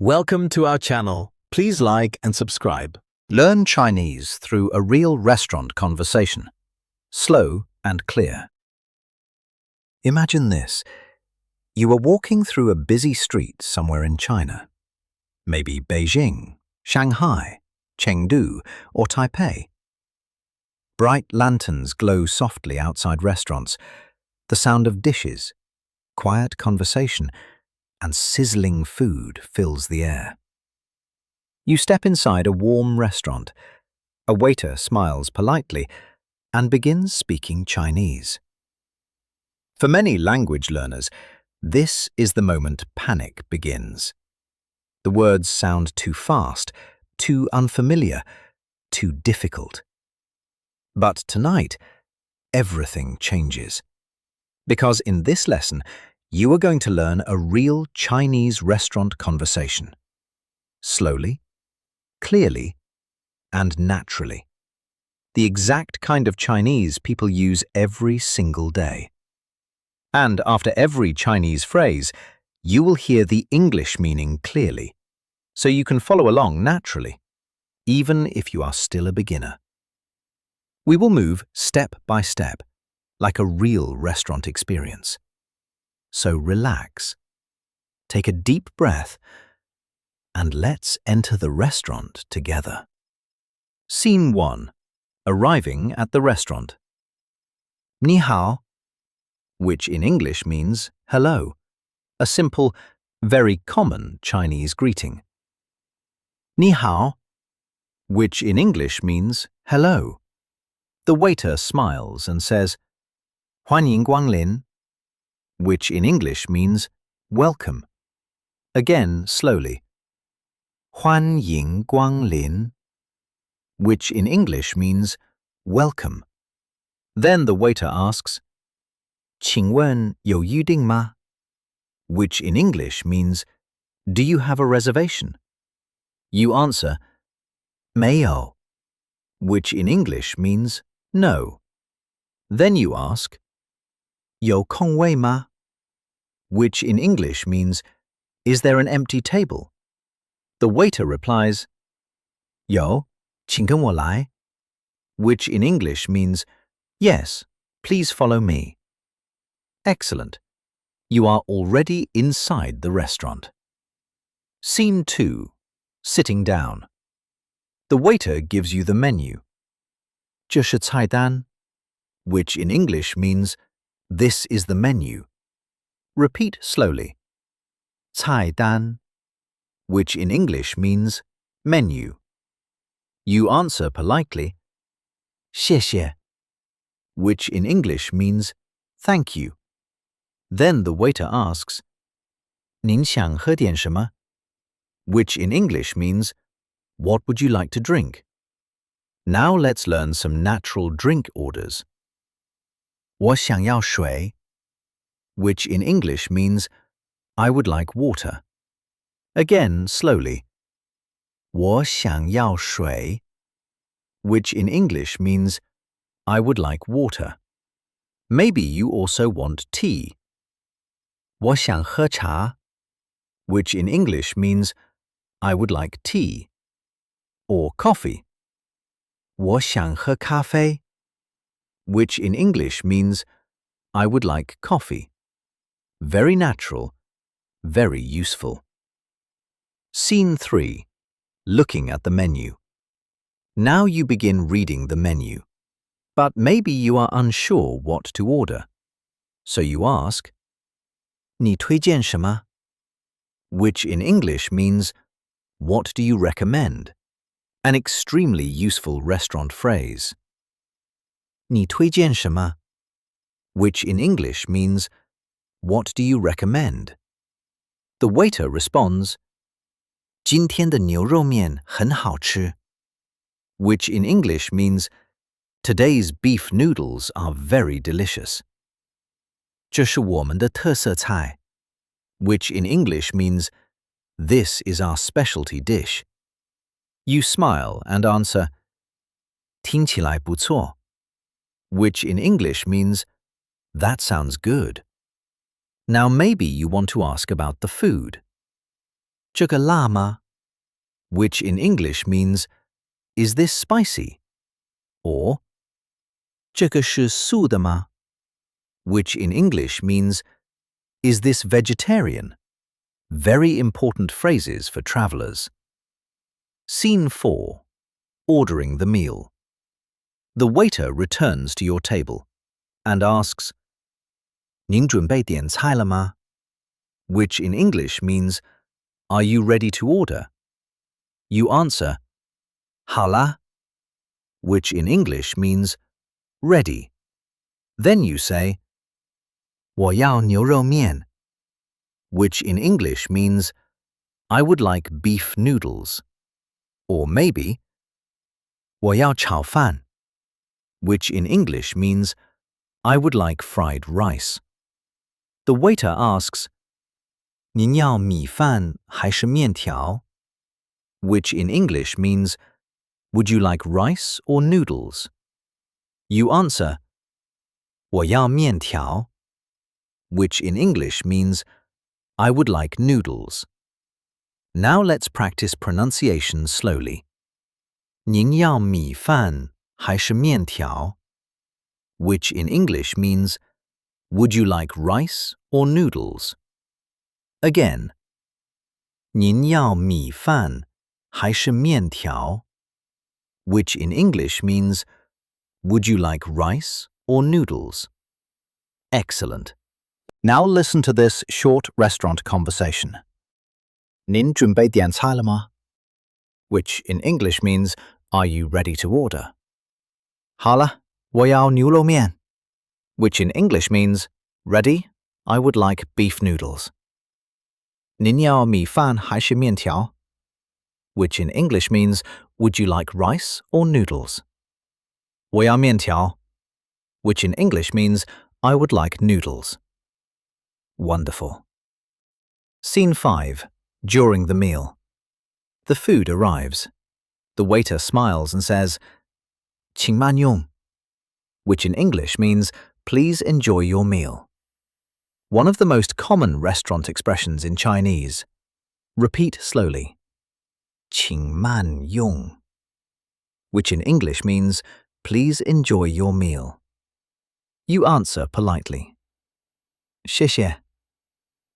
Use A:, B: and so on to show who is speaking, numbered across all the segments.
A: Welcome to our channel. Please like and subscribe.
B: Learn Chinese through a real restaurant conversation. Slow and clear. Imagine this. You are walking through a busy street somewhere in China. Maybe Beijing, Shanghai, Chengdu, or Taipei. Bright lanterns glow softly outside restaurants. The sound of dishes, quiet conversation, and sizzling food fills the air. You step inside a warm restaurant. A waiter smiles politely and begins speaking Chinese. For many language learners, this is the moment panic begins. The words sound too fast, too unfamiliar, too difficult. But tonight, everything changes. Because in this lesson, you are going to learn a real Chinese restaurant conversation. Slowly, clearly, and naturally. The exact kind of Chinese people use every single day. And after every Chinese phrase, you will hear the English meaning clearly, so you can follow along naturally, even if you are still a beginner. We will move step by step, like a real restaurant experience. So relax, take a deep breath, and let's enter the restaurant together. Scene 1. Arriving at the restaurant. 你好, which in English means hello, a simple, very common Chinese greeting. 你好, which in English means hello. The waiter smiles and says, 欢迎光临, which in English means welcome. Again, slowly. 欢迎光临, which in English means welcome. Then the waiter asks, 请问有预定吗? Which in English means, do you have a reservation? You answer, 没有, which in English means no. Then you ask, 有空位吗? Which in English means, is there an empty table? The waiter replies, 有, 请跟我来, which in English means, yes, please follow me. Excellent. You are already inside the restaurant. Scene 2. Sitting down. The waiter gives you the menu. 这是菜单, which in English means, this is the menu. Repeat slowly. 菜单, which in English means menu. You answer politely, 谢谢, which in English means thank you. Then the waiter asks, 您想喝点什么? Which in English means, what would you like to drink? Now let's learn some natural drink orders. 我想要水, which in English means, I would like water. Again, slowly. 我想要水, which in English means, I would like water. Maybe you also want tea. 我想喝茶, which in English means, I would like tea. Or coffee. 我想喝咖啡, which in English means, I would like coffee. Very natural, very useful. Scene 3. Looking at the menu. Now you begin reading the menu, but maybe you are unsure what to order. So you ask, 你推荐什么? Which in English means, what do you recommend? An extremely useful restaurant phrase. 你推荐什么? Which in English means, what do you recommend? The waiter responds, 今天的牛肉面很好吃. Which in English means, today's beef noodles are very delicious. 这是我们的特色菜. Which in English means, this is our specialty dish. You smile and answer, 听起来不错. Which in English means, that sounds good. Now maybe you want to ask about the food. 这个辣吗? Which in English means, is this spicy? Or 这个是素的吗? Which in English means, is this vegetarian? Very important phrases for travelers. Scene 4. Ordering the meal. The waiter returns to your table and asks, 您准备点菜了吗? Which in English means, are you ready to order? You answer, 好啦, which in English means, ready. Then you say, 我要牛肉面, which in English means, I would like beef noodles. Or maybe, 我要炒饭, which in English means, I would like fried rice. The waiter asks, 您要米饭还是面条? Which in English means, would you like rice or noodles? You answer, 我要面条, which in English means, I would like noodles. Now let's practice pronunciation slowly. 您要米饭还是面条? Which in English means, would you like rice or noodles? Again, 您要米饭还是面条? Which in English means, would you like rice or noodles? Excellent. Now listen to this short restaurant conversation. 您准备点菜了吗? Which in English means, are you ready to order? 好了，我要牛肉面. Which in English means, ready, I would like beef noodles. 您要米饭还是面条? Which in English means, would you like rice or noodles? 我要面条, which in English means, I would like noodles. Wonderful. Scene 5. During the meal. The food arrives. The waiter smiles and says, 请慢用, which in English means, please enjoy your meal. One of the most common restaurant expressions in Chinese. Repeat slowly. 请慢用, which in English means, please enjoy your meal. You answer politely. 谢谢,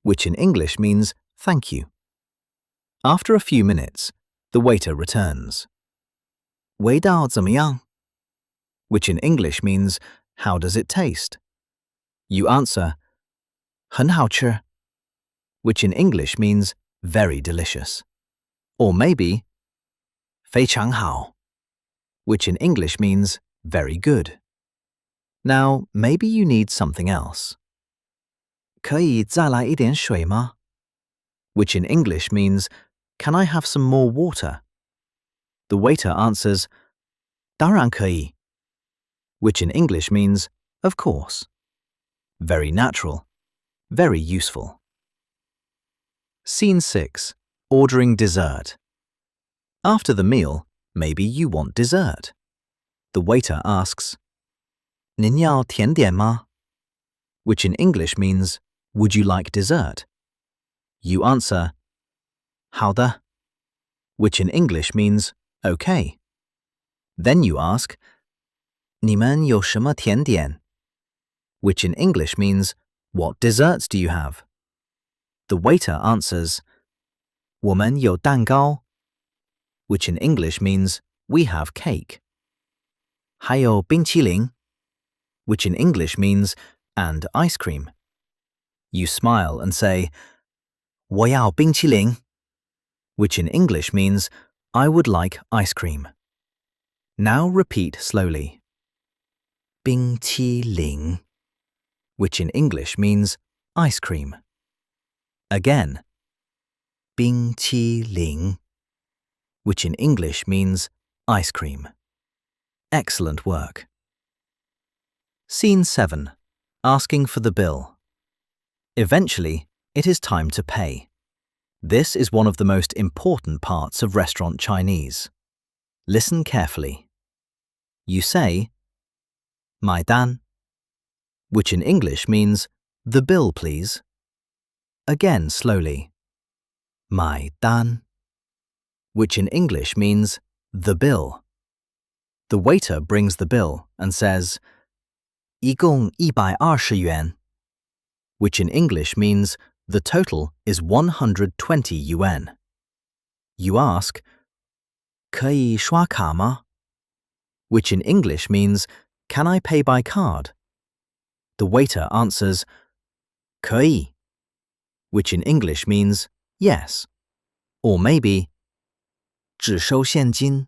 B: which in English means, thank you. After a few minutes, the waiter returns. 味道怎么样? Which in English means, how does it taste? You answer, 很好吃, which in English means, very delicious. Or maybe, 非常好, which in English means, very good. Now, maybe you need something else. 可以再来一点水吗? Which in English means, can I have some more water? The waiter answers, 当然可以, which in English means, of course. Very natural, very useful. Scene 6. Ordering dessert. After the meal, maybe you want dessert. The waiter asks, 您要甜点吗? Which in English means, would you like dessert? You answer, 好的, which in English means, okay. Then you ask, 你们有什么甜点? Which in English means, what desserts do you have? The waiter answers, 我们有蛋糕, which in English means, we have cake. 还有冰淇淋, which in English means, and ice cream. You smile and say, 我要冰淇淋, which in English means, I would like ice cream. Now repeat slowly. 冰淇淋, which in English means, ice cream. Again. 冰淇淋, which in English means, ice cream. Excellent work. Scene 7. Asking for the bill. Eventually, it is time to pay. This is one of the most important parts of restaurant Chinese. Listen carefully. You say, 买单, which in English means, the bill please. Again slowly. 买单, which in English means the bill. The waiter brings the bill and says, 一共120元, which in English means the total is 120 yuan. You ask, 可以刷卡吗? which in English means, can I pay by card? The waiter answers, 可以, which in English means yes, or maybe 只收现金,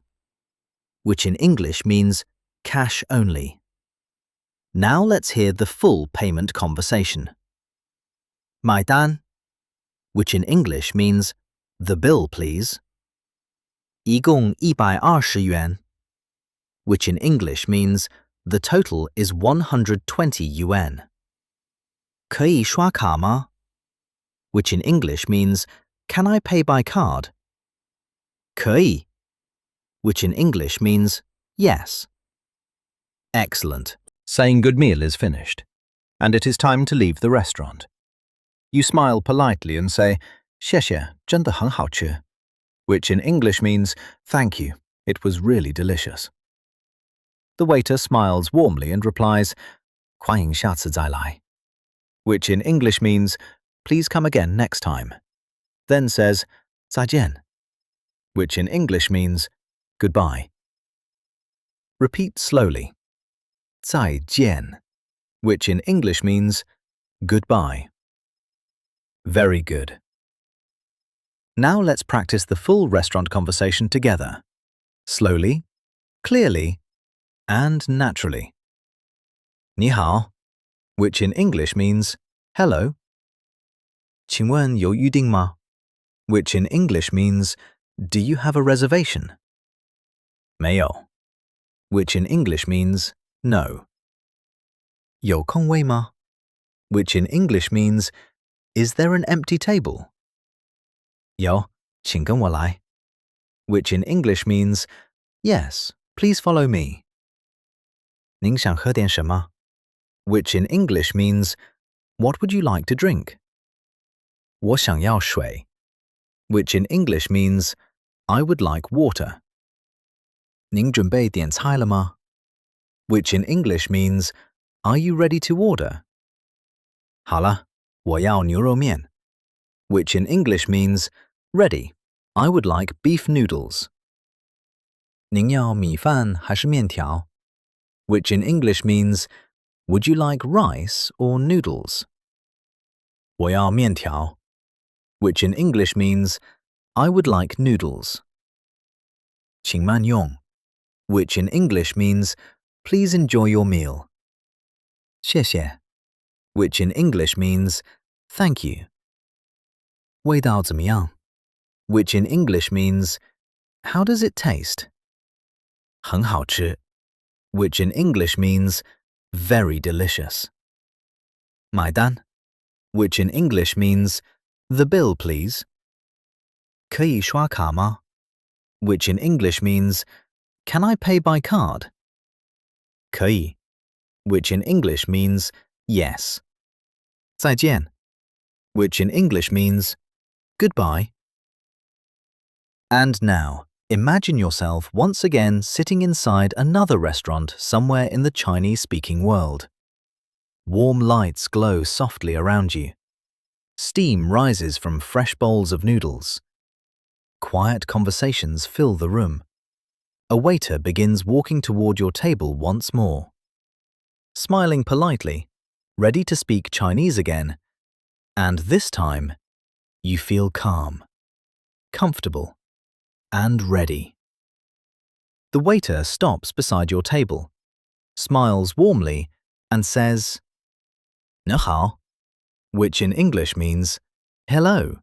B: which in English means cash only. Now let's hear the full payment conversation. 买单, which in English means the bill please. 一共120元, which in English means the total is 120 yuan. 可以刷卡吗? which in English means, can I pay by card? 可以, which in English means yes. Excellent. Saying good meal is finished, and it is time to leave the restaurant. You smile politely and say, 谢谢,真的很好吃, which in English means, thank you, it was really delicious. The waiter smiles warmly and replies, 欢迎下次再来, which in English means, please come again next time, then says, 再见, which in English means, goodbye. Repeat slowly. 再见, which in English means, goodbye. Very good. Now let's practice the full restaurant conversation together. Slowly, clearly, and naturally. 你好, which in English means, hello. 请问有预定吗? which in English means, do you have a reservation? 没有, which in English means, no. 有空位吗? which in English means, is there an empty table? 有,请跟我来, which in English means, yes, please follow me. 您想喝点什么? which in English means, what would you like to drink? 我想要水, which in English means, I would like water. 您准备点菜了吗? which in English means, are you ready to order? 好了,我要牛肉面, which in English means, ready, I would like beef noodles. 您要米饭还是面条? which in English means, would you like rice or noodles? 我要面条, which in English means, I would like noodles. 请慢用, which in English means, please enjoy your meal. 谢谢, which in English means, thank you. 味道怎么样? which in English means, how does it taste? 很好吃, which in English means, very delicious. 买单, which in English means, the bill please. 可以刷卡吗? which in English means, can I pay by card? 可以, which in English means, yes. 再见, which in English means, goodbye. And now, imagine yourself once again sitting inside another restaurant somewhere in the Chinese-speaking world. Warm lights glow softly around you. Steam rises from fresh bowls of noodles. Quiet conversations fill the room. A waiter begins walking toward your table once more. Smiling politely, ready to speak Chinese again, and this time, you feel calm, comfortable, and ready. The waiter stops beside your table, smiles warmly, and says, 你好, which in English means, hello.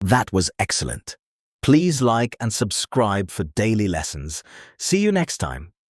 A: That was excellent. Please like and subscribe for daily lessons. See you next time.